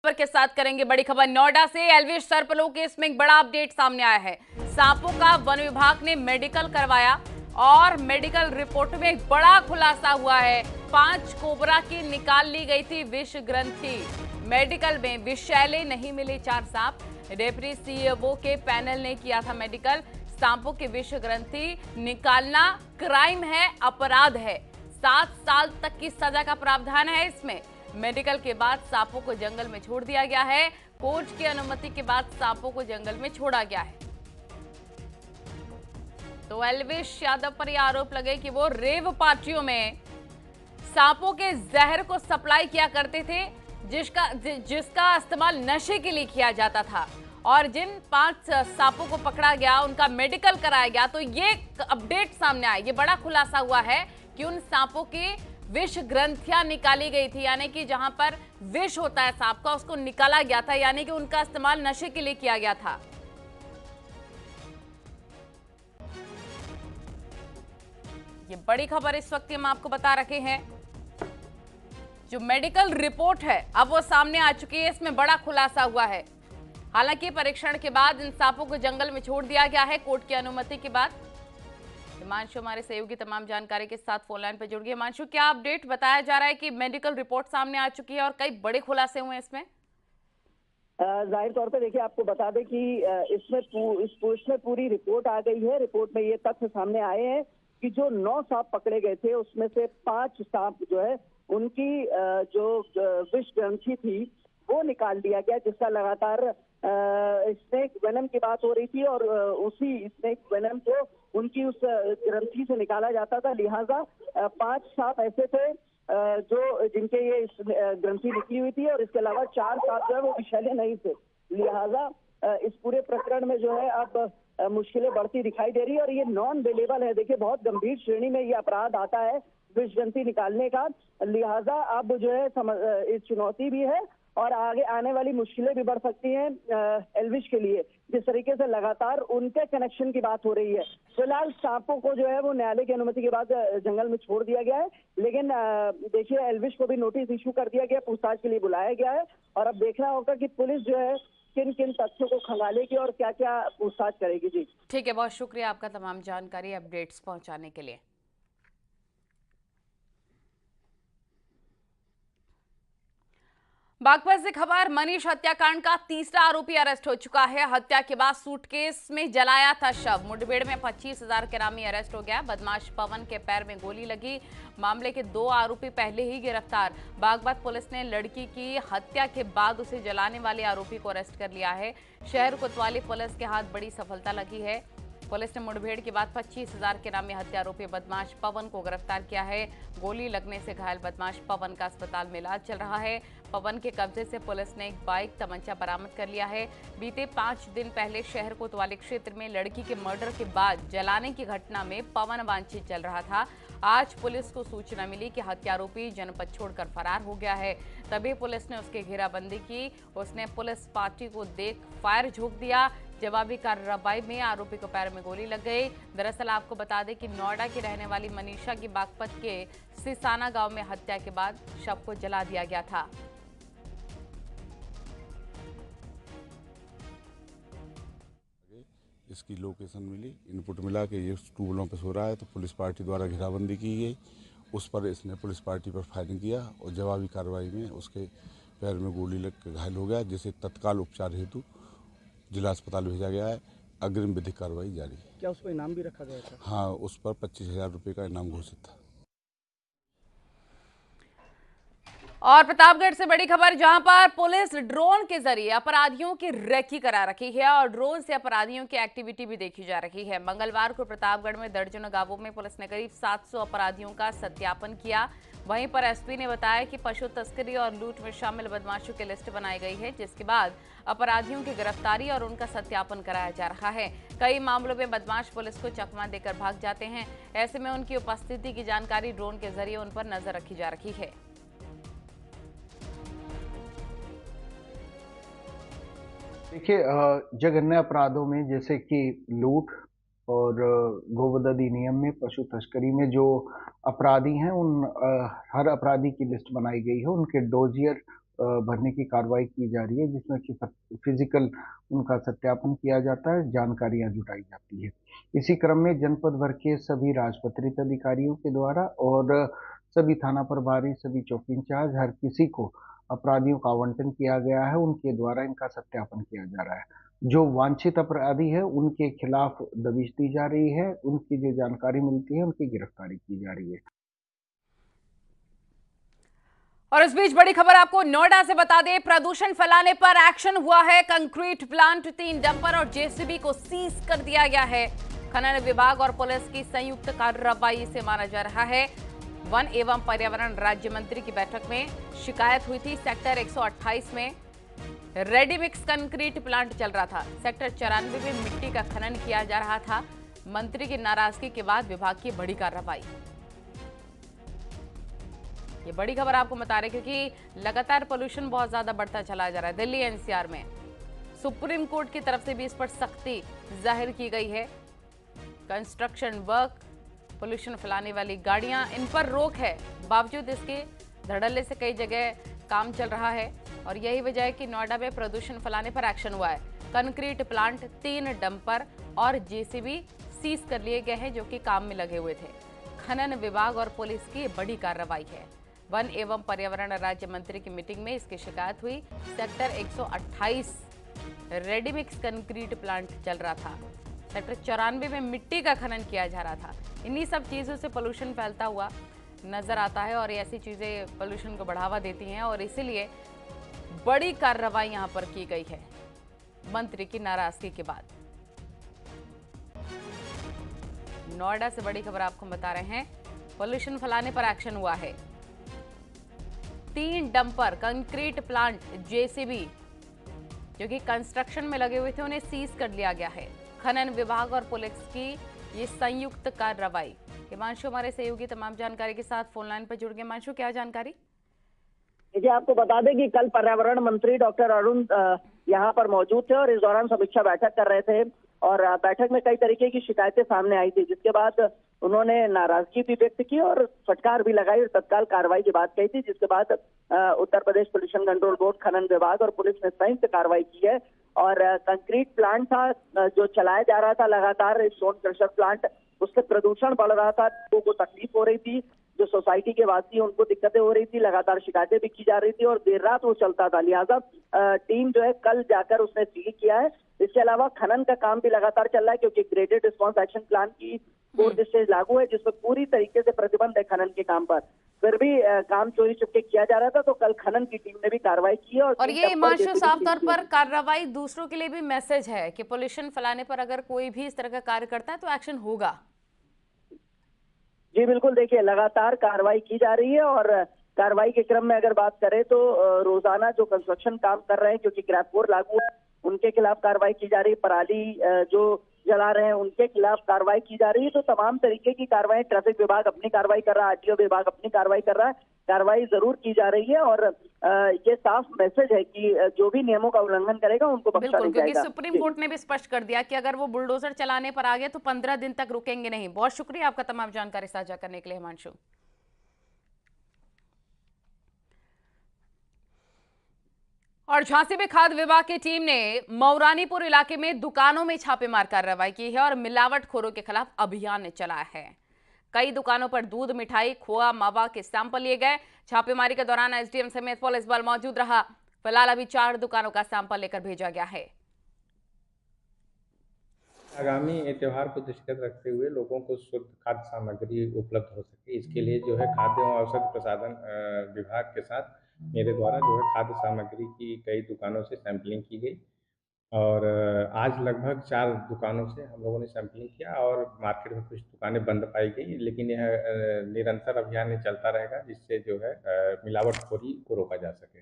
दीपक के साथ करेंगे बड़ी खबर नोएडा से। एल्विश सर्पलो केस में एक बड़ा अपडेट सामने आया है। सांपों का वन विभाग ने मेडिकल करवाया और मेडिकल रिपोर्ट में एक बड़ा खुलासा हुआ है। 5 कोबरा की निकाल ली गई थी विष ग्रंथि। मेडिकल में विषैले नहीं मिले 4 सांप। डेप्यूटी सीईओ के पैनल ने किया था मेडिकल। सांपों की विष ग्रंथि निकालना क्राइम है, अपराध है। 7 साल तक की सजा का प्रावधान है इसमें। मेडिकल के बाद सांपों को जंगल में छोड़ दिया गया है। कोर्ट की अनुमति के बाद सांपों को जंगल में छोड़ा गया है। तो एल्विश यादव पर यह आरोप लगे कि वो रेव पार्टियों में सांपों के जहर को सप्लाई किया करते थे, जिसका इस्तेमाल नशे के लिए किया जाता था। और जिन 5 सांपों को पकड़ा गया उनका मेडिकल कराया गया। तो ये अपडेट सामने आया, ये बड़ा खुलासा हुआ है कि उन सांपों की विष ग्रंथियां निकाली गई थी, यानी कि जहां पर विष होता है सांप का उसको निकाला गया था, यानी कि उनका इस्तेमाल नशे के लिए किया गया था। ये बड़ी खबर इस वक्त हम आपको बता रहे हैं। जो मेडिकल रिपोर्ट है अब वो सामने आ चुकी है, इसमें बड़ा खुलासा हुआ है। हालांकि परीक्षण के बाद इन सांपों को जंगल में छोड़ दिया गया है कोर्ट की अनुमति के बाद। हिमांशु हमारे सहयोगी तमाम जानकारी के साथ फोन लाइन पर जुड़ गए। हिमांशु, क्या अपडेट बताया जा रहा है कि मेडिकल रिपोर्ट सामने आ चुकी है और कई बड़े खुलासे हुए इसमें? जाहिर तौर पे देखिए, आपको बता दें कि इसमें पूरी रिपोर्ट आ गई है। रिपोर्ट में ये तथ्य सामने आए हैं कि जो 9 सांप पकड़े गए थे उसमें से 5 सांप जो है उनकी जो विष ग्रंथि थी वो निकाल दिया गया, जिसका लगातार स्नेक वेनम की बात हो रही थी और उसी स्नेक वेनम को उनकी उस ग्रंथि से निकाला जाता था। लिहाजा 5 सांप ऐसे थे जो जिनके ये ग्रंथि निकली हुई थी और इसके अलावा 4 सांप जो है वो विषैले नहीं थे। लिहाजा इस पूरे प्रकरण में जो है अब मुश्किलें बढ़ती दिखाई दे रही है और ये नॉन बेलेबल है। देखिए, बहुत गंभीर श्रेणी में ये अपराध आता है विष ग्रंथि निकालने का। लिहाजा अब जो है इस चुनौती भी है और आगे आने वाली मुश्किलें भी बढ़ सकती हैं एल्विश के लिए, जिस तरीके से लगातार उनके कनेक्शन की बात हो रही है। फिलहाल सांपों को जो है वो न्यायालय की अनुमति के बाद जंगल में छोड़ दिया गया है, लेकिन देखिए एल्विश को भी नोटिस इशू कर दिया गया, पूछताछ के लिए बुलाया गया है और अब देखना होगा कि पुलिस जो है किन किन तथ्यों को खंगालेगी और क्या क्या पूछताछ करेगी। जी ठीक है, बहुत शुक्रिया आपका तमाम जानकारी अपडेट्स पहुंचाने के लिए। बागपत से खबर, मनीष हत्याकांड का तीसरा आरोपी अरेस्ट हो चुका है। हत्या के बाद सूटकेस में जलाया था शव। मुठभेड़ में 25,000 के नामी अरेस्ट हो गया। बदमाश पवन के पैर में गोली लगी। मामले के 2 आरोपी पहले ही गिरफ्तार। बागपत पुलिस ने लड़की की हत्या के बाद उसे जलाने वाले आरोपी को अरेस्ट कर लिया है। शहर कोतवाली पुलिस के हाथ बड़ी सफलता लगी है। पुलिस ने मुठभेड़ के बाद 25,000 के नामी हत्या आरोपी बदमाश पवन को गिरफ्तार किया है। गोली लगने से घायल बदमाश पवन का अस्पताल में इलाज चल रहा है। पवन के कब्जे से पुलिस ने एक बाइक, तमंचा बरामद कर लिया है। बीते 5 दिन पहले शहर कोतवाली क्षेत्र में लड़की के मर्डर के बाद जलाने की घटना में पवन वांछित चल रहा था। आज पुलिस को सूचना मिली कि हत्यारोपी जनपद छोड़कर फरार हो गया है। तभी पुलिस ने उसकी घेराबंदी की। उसने पुलिस पार्टी को देख फायर झोंक दिया। जवाबी कार्रवाई में आरोपी को पैर में गोली लग गई। दरअसल आपको बता दें कि नोएडा की रहने वाली मनीषा की बागपत के सिसाना गांव में हत्या के बाद शव को जला दिया गया था। इसकी लोकेशन मिली, इनपुट मिला कि ये ट्यूबवेलों पर सो रहा है, तो पुलिस पार्टी द्वारा घेराबंदी की गई। उस पर इसने पुलिस पार्टी पर फायरिंग किया और जवाबी कार्रवाई में उसके पैर में गोली लग के घायल हो गया, जिसे तत्काल उपचार हेतु जिला अस्पताल भेजा गया है। अग्रिम विधिक कार्रवाई जारी है। क्या उस पर इनाम भी रखा गया था? हाँ, उस पर 25,000 रुपये का इनाम घोषित था। और प्रतापगढ़ से बड़ी खबर, जहां पर पुलिस ड्रोन के जरिए अपराधियों की रेकी करा रखी है और ड्रोन से अपराधियों की एक्टिविटी भी देखी जा रही है। मंगलवार को प्रतापगढ़ में दर्जनों गांवों में पुलिस ने करीब 700 अपराधियों का सत्यापन किया। वहीं पर एसपी ने बताया कि पशु तस्करी और लूट में शामिल बदमाशों की लिस्ट बनाई गई है, जिसके बाद अपराधियों की गिरफ्तारी और उनका सत्यापन कराया जा रहा है। कई मामलों में बदमाश पुलिस को चकमा देकर भाग जाते हैं। ऐसे में उनकी उपस्थिति की जानकारी ड्रोन के जरिए उन पर नजर रखी जा रही है। देखिए, जघन्य अपराधों में जैसे कि लूट और गोवध अधिनियम में, पशु तस्करी में जो अपराधी हैं उन हर अपराधी की लिस्ट बनाई गई है, उनके डोजियर भरने की कार्रवाई की जा रही है, जिसमें कि फिजिकल उनका सत्यापन किया जाता है, जानकारियां जुटाई जाती है। इसी क्रम में जनपद भर के सभी राजपत्रित अधिकारियों के द्वारा और सभी थाना प्रभारी, सभी चौकी इंचार्ज, हर किसी को अपराधियों का आवंटन किया गया है, उनके द्वारा इनका सत्यापन किया जा रहा है। जो वांछित अपराधी है उनके खिलाफ दबिश दी जा रही है, उनकी जो जानकारी मिलती है उनकी गिरफ्तारी की जा रही है। और इस बीच बड़ी खबर आपको नोएडा से बता दें, प्रदूषण फैलाने पर एक्शन हुआ है। कंक्रीट प्लांट, 3 डंपर और जेसीबी को सीज कर दिया गया है। खनन विभाग और पुलिस की संयुक्त कार्रवाई से माना जा रहा है। वन एवं पर्यावरण राज्य मंत्री की बैठक में शिकायत हुई थी। सेक्टर 128 में रेडी मिक्स कंक्रीट प्लांट चल रहा था। सेक्टर 94 में मिट्टी का खनन किया जा रहा था। मंत्री की नाराजगी के बाद विभाग की बड़ी कार्रवाई। ये बड़ी खबर आपको बता रहे क्योंकि लगातार पोल्यूशन बहुत ज्यादा बढ़ता चला जा रहा है। दिल्ली एनसीआर में सुप्रीम कोर्ट की तरफ से भी इस पर सख्ती जाहिर की गई है। कंस्ट्रक्शन वर्क, पोल्यूशन फैलाने वाली गाड़ियां, इन पर रोक है। बावजूद इसके धड़ल्ले से कई जगह काम चल रहा है और यही वजह है कि नोएडा में प्रदूषण फैलाने पर एक्शन हुआ है। कंक्रीट प्लांट, 3 डंपर और जेसीबी सीज कर लिए गए हैं जो कि काम में लगे हुए थे। खनन विभाग और पुलिस की बड़ी कार्रवाई है। वन एवं पर्यावरण राज्य मंत्री की मीटिंग में इसकी शिकायत हुई। Sector 128 ready mix concrete plant चल रहा था। सेक्टर 94 में मिट्टी का खनन किया जा रहा था। इन्हीं सब चीज़ों से पोल्यूशन फैलता हुआ नजर आता है और ऐसी चीज़ें पोल्यूशन को बढ़ावा देती हैं और इसीलिए बड़ी कार्रवाई यहां पर की गई है मंत्री की नाराजगी के बाद। नोएडा से बड़ी खबर आपको बता रहे हैं, पोल्यूशन फैलाने पर एक्शन हुआ है। 3 डंपर, कंक्रीट प्लांट, जेसीबी जो कि कंस्ट्रक्शन में लगे हुए थे उन्हें सीज कर लिया गया है। खनन विभाग और पुलिस की ये संयुक्त कार्रवाई। हिमांशु हमारे सहयोगी तमाम जानकारी के साथ फोन लाइन पर जुड़ गए। हिमांशु, क्या जानकारी? देखिए, आपको बता दें कि कल पर्यावरण मंत्री डॉक्टर अरुण यहाँ पर मौजूद थे और इस दौरान समीक्षा बैठक कर रहे थे और बैठक में कई तरीके की शिकायतें सामने आई थी, जिसके बाद उन्होंने नाराजगी भी व्यक्त की और फटकार भी लगाई और तत्काल कार्रवाई की बात कही थी। जिसके बाद Uttar Pradesh pollution control board, खनन विभाग और पुलिस ने संयुक्त कार्रवाई की है और कंक्रीट प्लांट था जो चलाया जा रहा था लगातार, स्टोन क्रशर प्लांट, उससे प्रदूषण बढ़ रहा था, लोगों को तकलीफ हो रही थी, जो सोसाइटी के वासी उनको दिक्कतें हो रही थी, लगातार शिकायतें भी की जा रही थी और देर रात वो चलता था। लिहाजा टीम जो है कल जाकर उसने सील किया है। इसके अलावा खनन का काम भी लगातार चल रहा है क्योंकि ग्रेडेड रिस्पॉन्स एक्शन प्लान की 4th स्टेज लागू है, जिसमें पूरी तरीके से प्रतिबंध है खनन के काम पर। फिर भी काम चोरी चुपके किया जा रहा था, तो कल खनन की टीम ने भी कार्रवाई की है और ये हिमांशु साफ तौर पर कार्रवाई दूसरों के लिए भी मैसेज है कि पोल्यूशन फैलाने पर अगर कोई भी इस तरह का कार्य करता है तो एक्शन होगा। जी बिल्कुल, देखिए लगातार कार्रवाई की जा रही है और कार्रवाई के क्रम में अगर बात करें तो रोजाना जो कंस्ट्रक्शन काम कर रहे हैं क्योंकि क्रैप 4 लागू है, उनके खिलाफ कार्रवाई की जा रही है। पराली जो जला रहे हैं उनके खिलाफ कार्रवाई की जा रही है। तो तमाम तरीके की कार्रवाई, ट्रैफिक विभाग अपनी कार्रवाई कर रहा है, आरटीओ विभाग अपनी कार्रवाई कर रहा है, कार्रवाई जरूर की जा रही है और ये साफ मैसेज है कि जो भी नियमों का उल्लंघन करेगा उनको बख्शा नहीं जाएगा। क्योंकि सुप्रीम कोर्ट ने भी स्पष्ट कर दिया कि अगर वो बुलडोजर चलाने पर आ गए तो 15 दिन तक रुकेंगे नहीं। बहुत शुक्रिया आपका तमाम जानकारी साझा करने के लिए हिमांशु। और झांसी में खाद्य विभाग की टीम ने मऊरानीपुर इलाके में दुकानों में छापेमार कार्रवाई की है और मिलावटखोरों के खिलाफ अभियान चलाया है। कई दुकानों पर दूध, मिठाई, खोआ, मावा के सैंपल लिए गए। छापेमारी के दौरान एसडीएम समेत पुलिस बल मौजूद रहा। फिलहाल अभी 4 दुकानों का सैंपल लेकर भेजा गया है। आगामी त्योहार को दृष्टिगत रखते हुए लोगों को शुद्ध खाद्य सामग्री उपलब्ध हो सके, इसके लिए जो है खाद्य एवं औषध प्रसाधन विभाग के साथ मेरे द्वारा जो है खाद्य सामग्री की कई दुकानों से सैंपलिंग की गई और आज लगभग 4 दुकानों से हम लोगों ने सैंपलिंग किया और मार्केट में कुछ दुकानें बंद पाई गई, लेकिन यह निरंतर अभियान चलता रहेगा जिससे जो है मिलावटखोरी को रोका जा सके।